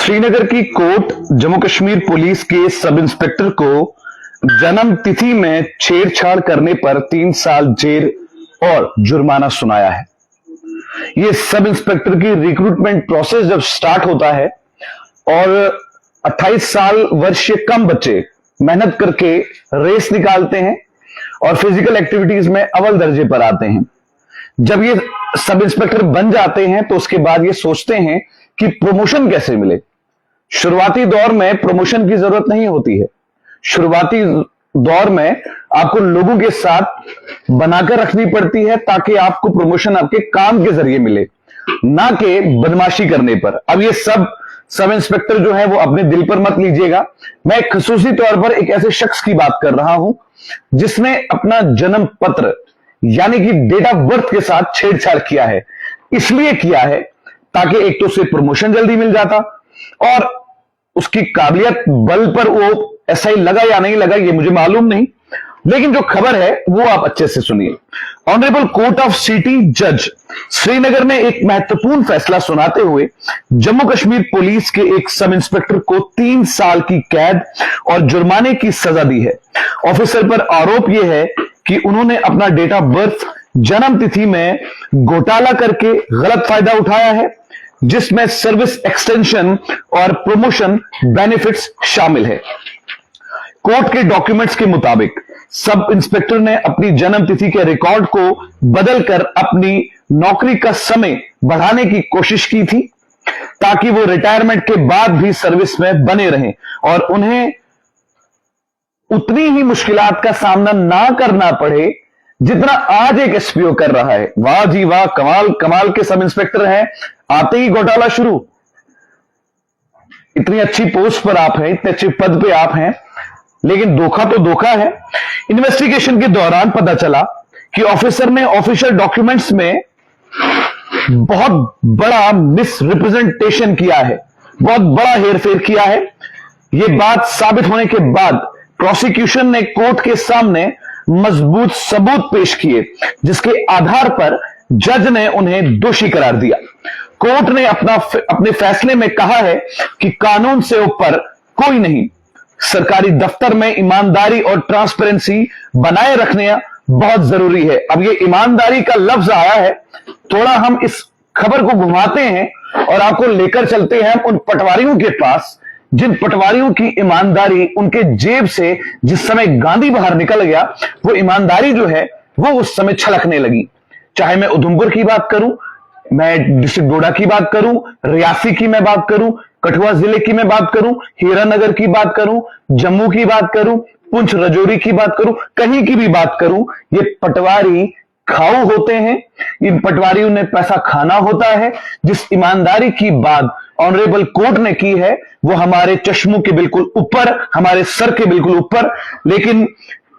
श्रीनगर की court Jammu Kashmir police के sub inspector को जन्म तिथि में छेड़छाड़ करने पर 3 साल जेल और जुर्माना सुनाया है। यह सब इंस्पेक्टर की रिक्रूटमेंट प्रोसेस जब स्टार्ट होता है और 28 साल वर्षीय कम बच्चे मेहनत करके रेस निकालते हैं और फिजिकल एक्टिविटीज में अव्वल दर्जे पर आते हैं। जब ये सब इंस्पेक्टर बन जाते हैं तो उसके बाद ये सोचते हैं कि प्रमोशन कैसे मिले। शुरुआती दौर में प्रमोशन की जरूरत नहीं होती है। शुरुआती दौर में आपको लोगों के साथ बनाकर रखनी पड़ती है ताकि आपको प्रमोशन आपके काम के जरिए मिले, ना कि बदमाशी करने पर। अब ये सब इंस्पेक्टर जो है वो अपने दिल पर मत लीजिएगा। मैं खसूसी तौर पर एक ऐसे शख्स की बात कर रहा हूं जिसने अपना जन्म पत्र यानी कि डेट ऑफ बर्थ के साथ छेड़छाड़ किया है। इसलिए किया है ताकि एक तो उसे प्रमोशन जल्दी मिल जाता और उसकी काबिलियत बल पर वो ऐसा ही लगा या नहीं लगा ये मुझे मालूम नहीं, लेकिन जो खबर है वो आप अच्छे से सुनिए। ऑनरेबल कोर्ट ऑफ सिटी जज श्रीनगर ने एक महत्वपूर्ण फैसला सुनाते हुए जम्मू कश्मीर पुलिस के एक सब इंस्पेक्टर को 3 साल की कैद और जुर्माने की सजा दी है। ऑफिसर पर आरोप यह है कि उन्होंने अपना डेट ऑफ बर्थ जन्म तिथि में घोटाला करके गलत फायदा उठाया है, जिसमें सर्विस एक्सटेंशन और प्रमोशन बेनिफिट्स शामिल है। कोर्ट के डॉक्यूमेंट्स के मुताबिक सब इंस्पेक्टर ने अपनी जन्म तिथि के रिकॉर्ड को बदलकर अपनी नौकरी का समय बढ़ाने की कोशिश की थी ताकि वो रिटायरमेंट के बाद भी सर्विस में बने रहें और उन्हें उतनी ही मुश्किलात का सामना ना करना पड़े जितना आज एक एसपीओ कर रहा है। वाह जी वाह, कमाल कमाल के सब इंस्पेक्टर हैं, आते ही घोटाला शुरू। इतनी अच्छी पोस्ट पर आप हैं, इतने अच्छे पद पे आप हैं, लेकिन धोखा तो धोखा है। इन्वेस्टिगेशन के दौरान पता चला कि ऑफिसर ने ऑफिशियल डॉक्यूमेंट्स में बहुत बड़ा मिस रिप्रेजेंटेशन किया है, बहुत बड़ा हेरफेर किया है। यह बात साबित होने के बाद प्रोसिक्यूशन ने कोर्ट के सामने मजबूत सबूत पेश किए, जिसके आधार पर जज ने उन्हें दोषी करार दिया। कोर्ट ने अपने फैसले में कहा है कि कानून से ऊपर कोई नहीं। सरकारी दफ्तर में ईमानदारी और ट्रांसपेरेंसी बनाए रखने बहुत जरूरी है। अब ये ईमानदारी का लफ्ज आया है, थोड़ा हम इस खबर को घुमाते हैं और आपको लेकर चलते हैं उन पटवारियों के पास जिन पटवारियों की ईमानदारी उनके जेब से जिस समय गांधी बाहर निकल गया, वो ईमानदारी जो है वो उस समय छलकने लगी। चाहे मैं उधमपुर की बात करूं, मैं डिस्ट्रिक्ट डोडा की बात करूं, रियासी की मैं बात करूं, कठुआ जिले की मैं बात करूं, हीरानगर की बात करूं, जम्मू की बात करूं, पुंछ राजौरी की बात करूं, कहीं की भी बात करूं, ये पटवारी खाऊ होते हैं। इन पटवारियों ने पैसा खाना होता है। जिस ईमानदारी की बात ऑनरेबल कोर्ट ने की है वो हमारे चश्मों के बिल्कुल ऊपर, हमारे सर के बिल्कुल ऊपर। लेकिन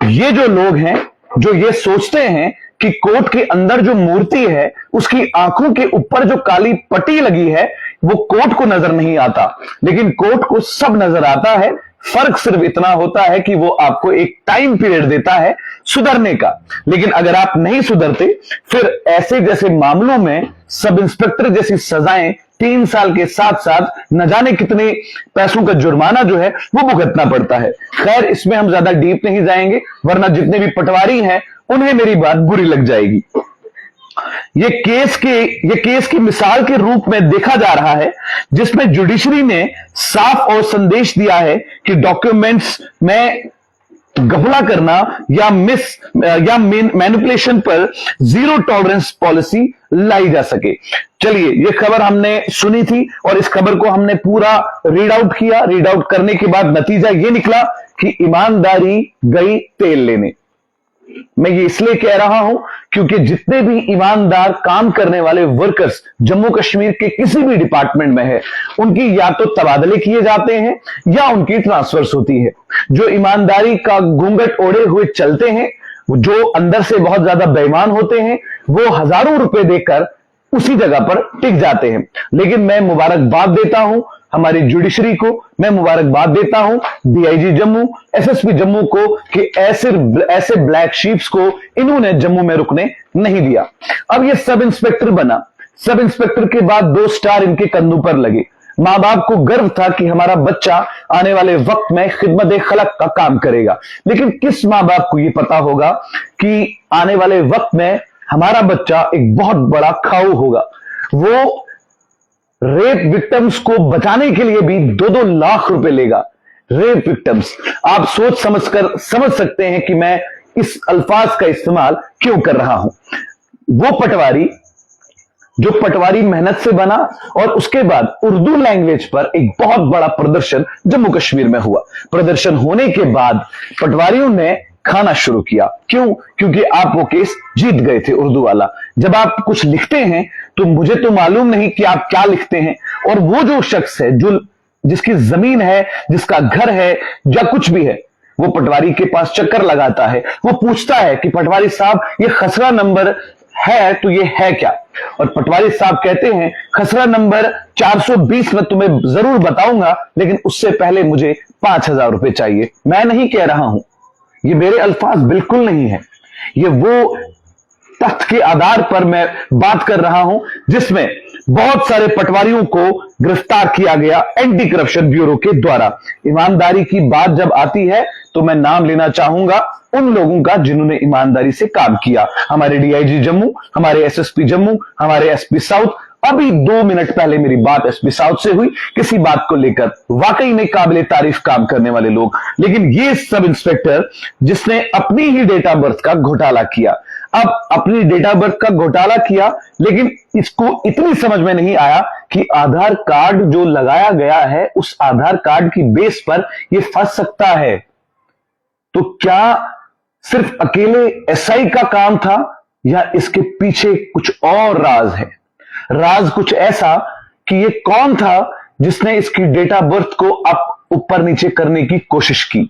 ये जो लोग हैं जो ये सोचते हैं कि कोर्ट के अंदर जो मूर्ति है उसकी आंखों के ऊपर जो काली पट्टी लगी है वो कोर्ट को नजर नहीं आता, लेकिन कोर्ट को सब नजर आता है। फर्क सिर्फ इतना होता है कि वो आपको एक टाइम पीरियड देता है सुधरने का। लेकिन अगर आप नहीं सुधरते फिर ऐसे जैसे मामलों में सब इंस्पेक्टर जैसी सजाएं 3 साल के साथ साथ न जाने कितने पैसों का जुर्माना जो है वो भुगतना पड़ता है। खैर, इसमें हम ज्यादा डीप नहीं जाएंगे वरना जितने भी पटवारी हैं उन्हें मेरी बात बुरी लग जाएगी। ये केस की मिसाल के रूप में देखा जा रहा है जिसमें जुडिशरी ने साफ और संदेश दिया है कि डॉक्यूमेंट्स में घपला करना या मैनिपुलेशन पर जीरो टॉलरेंस पॉलिसी लाई जा सके। चलिए, ये खबर हमने सुनी थी और इस खबर को हमने पूरा रीड आउट किया। रीड आउट करने के बाद नतीजा ये निकला कि ईमानदारी गई तेल लेने। मैं ये इसलिए कह रहा हूं क्योंकि जितने भी ईमानदार काम करने वाले वर्कर्स जम्मू कश्मीर के किसी भी डिपार्टमेंट में है उनकी या तो तबादले किए जाते हैं या उनकी ट्रांसफर्स होती है। जो ईमानदारी का घूंघट ओढ़े हुए चलते हैं, जो अंदर से बहुत ज्यादा बेईमान होते हैं, वो हजारों रुपए देकर उसी जगह पर टिक जाते हैं। लेकिन मैं मुबारकबाद देता हूं हमारी जुडिशरी को, मैं मुबारकबाद देता हूं डीआईजी जम्मू, एसएसपी जम्मू को कि ऐसे ब्लैक शीप्स को इन्होंने जम्मू में रुकने नहीं दिया। अब ये सब इंस्पेक्टर बना, सब इंस्पेक्टर के बाद 2 स्टार इनके कंधों पर लगे। मां बाप को गर्व था कि हमारा बच्चा आने वाले वक्त में खिदमत खलक का काम करेगा। लेकिन किस मां बाप को यह पता होगा कि आने वाले वक्त में हमारा बच्चा एक बहुत बड़ा खाऊ होगा। वो रेप विक्टिम्स को बचाने के लिए भी 2-2 लाख रुपए लेगा। रेप विक्टिम्स, आप सोच समझ सकते हैं कि मैं इस अल्फाज का इस्तेमाल क्यों कर रहा हूं। वो पटवारी जो पटवारी मेहनत से बना और उसके बाद उर्दू लैंग्वेज पर एक बहुत बड़ा प्रदर्शन जम्मू कश्मीर में हुआ। प्रदर्शन होने के बाद पटवारियों ने खाना शुरू किया। क्यों? क्योंकि आप वो केस जीत गए थे उर्दू वाला। जब आप कुछ लिखते हैं तो मुझे तो मालूम नहीं कि आप क्या लिखते हैं, और वो जो शख्स है जो जिसकी जमीन है, जिसका घर है या कुछ भी है, वो पटवारी के पास चक्कर लगाता है। वो पूछता है कि पटवारी साहब ये खसरा नंबर है तो ये है क्या? और पटवारी साहब कहते हैं खसरा नंबर 420 में तुम्हें जरूर बताऊंगा, लेकिन उससे पहले मुझे 5,000 रुपए चाहिए। मैं नहीं कह रहा हूं, ये मेरे अल्फाज बिल्कुल नहीं है, ये वो तथ्य के आधार पर मैं बात कर रहा हूं जिसमें बहुत सारे पटवारियों को गिरफ्तार किया गया एंटी करप्शन ब्यूरो के द्वारा। ईमानदारी की बात जब आती है तो मैं नाम लेना चाहूंगा उन लोगों का जिन्होंने ईमानदारी से काम किया। हमारे डीआईजी जम्मू, हमारे एसएसपी जम्मू, हमारे एसपी साउथ। अभी 2 मिनट पहले मेरी बात एसपी साउथ से हुई किसी बात को लेकर, वाकई में काबिले तारीफ काम करने वाले लोग। लेकिन ये सब इंस्पेक्टर जिसने अपनी ही डेट ऑफ बर्थ का घोटाला किया, अब अपनी डेट ऑफ बर्थ का घोटाला किया, लेकिन इसको इतनी समझ में नहीं आया कि आधार कार्ड जो लगाया गया है उस आधार कार्ड की बेस पर यह फंस सकता है। तो क्या सिर्फ अकेले एसआई का काम था या इसके पीछे कुछ और राज है? राज कुछ ऐसा कि ये कौन था जिसने इसकी डेट ऑफ बर्थ को अप ऊपर नीचे करने की कोशिश की।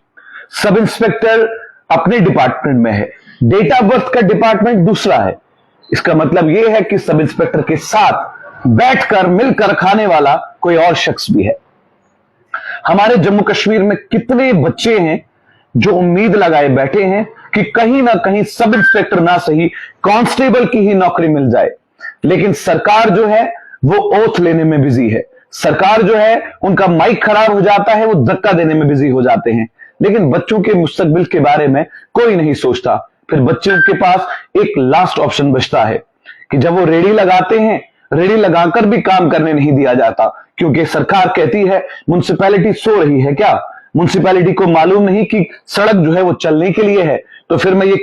सब इंस्पेक्टर अपने डिपार्टमेंट में है, डेट ऑफ बर्थ का डिपार्टमेंट दूसरा है। इसका मतलब यह है कि सब इंस्पेक्टर के साथ बैठकर मिलकर खाने वाला कोई और शख्स भी है। हमारे जम्मू कश्मीर में कितने बच्चे हैं जो उम्मीद लगाए बैठे हैं कि कहीं ना कहीं सब इंस्पेक्टर ना सही कांस्टेबल की ही नौकरी मिल जाए, लेकिन सरकार जो है वो ओथ लेने में बिजी है। सरकार जो है उनका माइक खराब हो जाता है, वो धक्का देने में बिजी हो जाते हैं, लेकिन बच्चों के मुस्तकबिल के बारे में कोई नहीं सोचता। फिर बच्चों के पास एक लास्ट ऑप्शन बचता है कि जब वो रेडी लगाते हैं, रेडी लगाकर भी काम करने नहीं दिया जाता, क्योंकि सरकार कहती है म्युनिसिपैलिटी सो रही है क्या? म्युनिसिपैलिटी को मालूम नहीं कि सड़क जो है वो चलने के लिए है। तो फिर मैं ये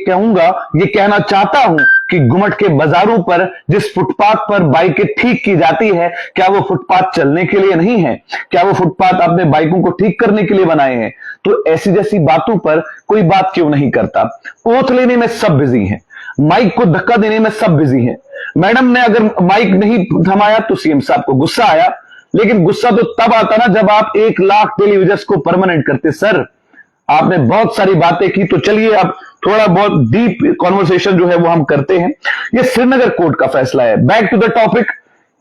कहना चाहता हूं कि गुमट के बाजारों पर जिस फुटपाथ पर बाइकें ठीक की जाती है, क्या वो फुटपाथ चलने के लिए नहीं है? क्या वो फुटपाथ आपने बाइकों को ठीक करने के लिए बनाए हैं? तो ऐसी जैसी बातों पर कोई बात क्यों नहीं करता? ओथ लेने में सब बिजी हैं, माइक को धक्का देने में सब बिजी हैं। मैडम ने अगर माइक नहीं थमाया तो सीएम साहब को गुस्सा आया, लेकिन गुस्सा तो तब आता ना जब आप 1 लाख टेलीविजन को परमानेंट करते। सर आपने बहुत सारी बातें की, तो चलिए अब थोड़ा बहुत डीप कॉन्वर्सेशन जो है वो हम करते हैं। ये श्रीनगर कोर्ट का फैसला है। Back to the topic.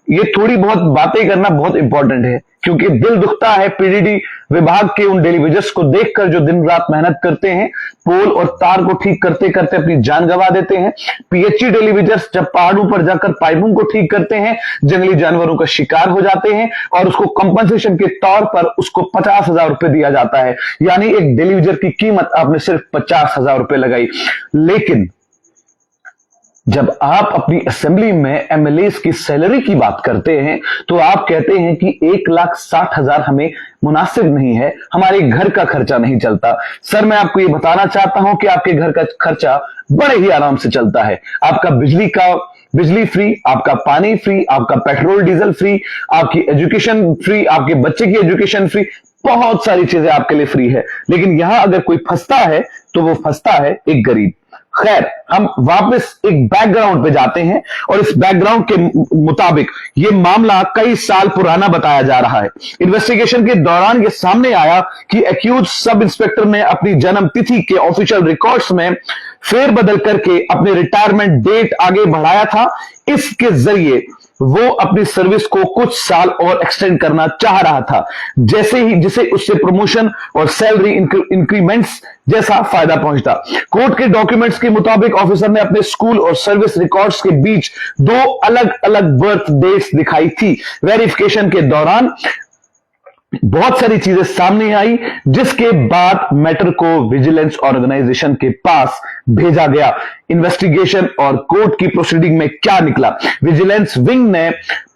ये थोड़ी बहुत बातें करना बहुत इंपॉर्टेंट है, क्योंकि दिल दुखता है पीडीडी विभाग के उन डेलीवेजर्स को देखकर जो दिन रात मेहनत करते हैं, पोल और तार को ठीक करते करते अपनी जान गंवा देते हैं। पीएचई डेलीवेजर्स जब पहाड़ों पर जाकर पाइपों को ठीक करते हैं, जंगली जानवरों का शिकार हो जाते हैं और उसको कंपनसेशन के तौर पर उसको 50,000 रुपए दिया जाता है। यानी एक डेलीवेजर की कीमत आपने सिर्फ 50,000 रुपए लगाई। लेकिन जब आप अपनी असेंबली में एमएलए की सैलरी की बात करते हैं तो आप कहते हैं कि 1,60,000 हमें मुनासिब नहीं है, हमारे घर का खर्चा नहीं चलता। सर मैं आपको ये बताना चाहता हूं कि आपके घर का खर्चा बड़े ही आराम से चलता है। आपका बिजली फ्री, आपका पानी फ्री, आपका पेट्रोल डीजल फ्री, आपकी एजुकेशन फ्री, आपके बच्चे की एजुकेशन फ्री, बहुत सारी चीजें आपके लिए फ्री है। लेकिन यहां अगर कोई फंसता है तो वो फंसता है एक गरीब। खैर, हम वापस एक बैकग्राउंड पे जाते हैं और इस बैकग्राउंड के मुताबिक ये मामला कई साल पुराना बताया जा रहा है। इन्वेस्टिगेशन के दौरान ये सामने आया कि एक्यूज सब इंस्पेक्टर ने अपनी जन्म तिथि के ऑफिशियल रिकॉर्ड्स में फेरबदल करके अपने रिटायरमेंट डेट आगे बढ़ाया था। इसके जरिए वो अपनी सर्विस को कुछ साल और एक्सटेंड करना चाह रहा था, जिसे उससे प्रमोशन और सैलरी इंक्रीमेंट्स जैसा फायदा पहुंचता। कोर्ट के डॉक्यूमेंट्स के मुताबिक ऑफिसर ने अपने स्कूल और सर्विस रिकॉर्ड्स के बीच 2 अलग अलग बर्थ डेट्स दिखाई थी। वेरिफिकेशन के दौरान बहुत सारी चीजें सामने आई, जिसके बाद मैटर को विजिलेंस ऑर्गेनाइजेशन के पास भेजा गया। इन्वेस्टिगेशन और कोर्ट की प्रोसीडिंग में क्या निकला? विजिलेंस विंग ने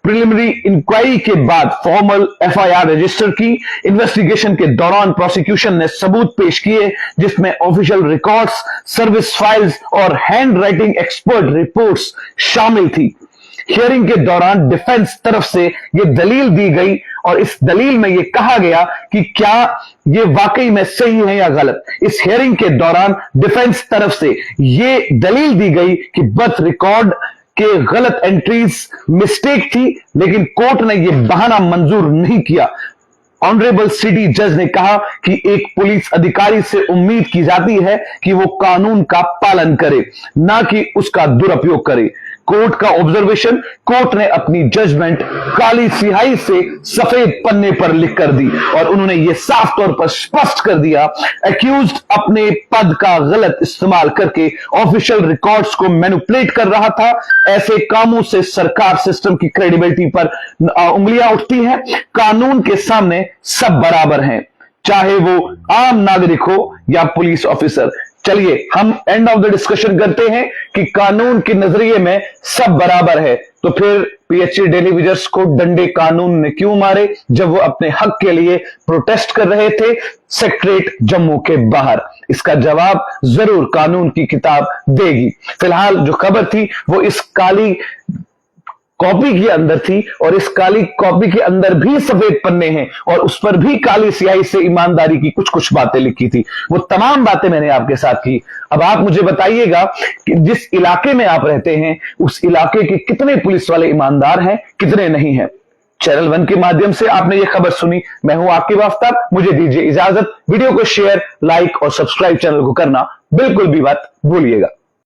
प्रिलिमिनरी इंक्वायरी के बाद फॉर्मल एफआईआर रजिस्टर की। इन्वेस्टिगेशन के दौरान प्रोसिक्यूशन ने सबूत पेश किए, जिसमें ऑफिशियल रिकॉर्ड्स, सर्विस फाइल्स और हैंड राइटिंग एक्सपर्ट रिपोर्ट्स शामिल थी। हियरिंग के दौरान डिफेंस तरफ से यह दलील दी गई और इस दलील में यह कहा गया कि क्या यह वाकई में सही है या गलत। इस हियरिंग के दौरान डिफेंस तरफ से यह दलील दी गई कि बर्थ रिकॉर्ड के गलत एंट्रीज मिस्टेक थी, लेकिन कोर्ट ने यह बहाना मंजूर नहीं किया। ऑनरेबल सिटी जज ने कहा कि एक पुलिस अधिकारी से उम्मीद की जाती है कि वो कानून का पालन करे, ना कि उसका दुरुपयोग करे। कोर्ट का ऑब्जर्वेशन, कोर्ट ने अपनी जजमेंट काली स्याही से सफेद पन्ने पर लिख कर दी और उन्होंने यह साफ तौर पर स्पष्ट कर दिया, एक्यूज्ड अपने पद का गलत इस्तेमाल करके ऑफिशियल रिकॉर्ड्स को मैनिपुलेट कर रहा था। ऐसे कामों से सरकार सिस्टम की क्रेडिबिलिटी पर उंगलियां उठती हैं। कानून के सामने सब बराबर हैं, चाहे वो आम नागरिक हो या पुलिस ऑफिसर। चलिए हम एंड ऑफ द डिस्कशन करते हैं कि कानून के नजरिए में सब बराबर है, तो फिर पीएचडी डेली विजर्स को डंडे कानून ने क्यों मारे जब वो अपने हक के लिए प्रोटेस्ट कर रहे थे सेक्रेटरीट जम्मू के बाहर? इसका जवाब जरूर कानून की किताब देगी। फिलहाल जो खबर थी वो इस काली कॉपी के अंदर थी और इस काली कॉपी के अंदर भी सफेद पन्ने हैं और उस पर भी काली स्याही से ईमानदारी की कुछ कुछ बातें लिखी थी। वो तमाम बातें मैंने आपके साथ की। अब आप मुझे बताइएगा कि जिस इलाके में आप रहते हैं उस इलाके के कितने पुलिस वाले ईमानदार हैं, कितने नहीं हैं। चैनल 1 के माध्यम से आपने ये खबर सुनी। मैं हूं आकिब आफ्ताब, मुझे दीजिए इजाजत। वीडियो को शेयर, लाइक और सब्सक्राइब चैनल को करना बिल्कुल भी मत भूलिएगा।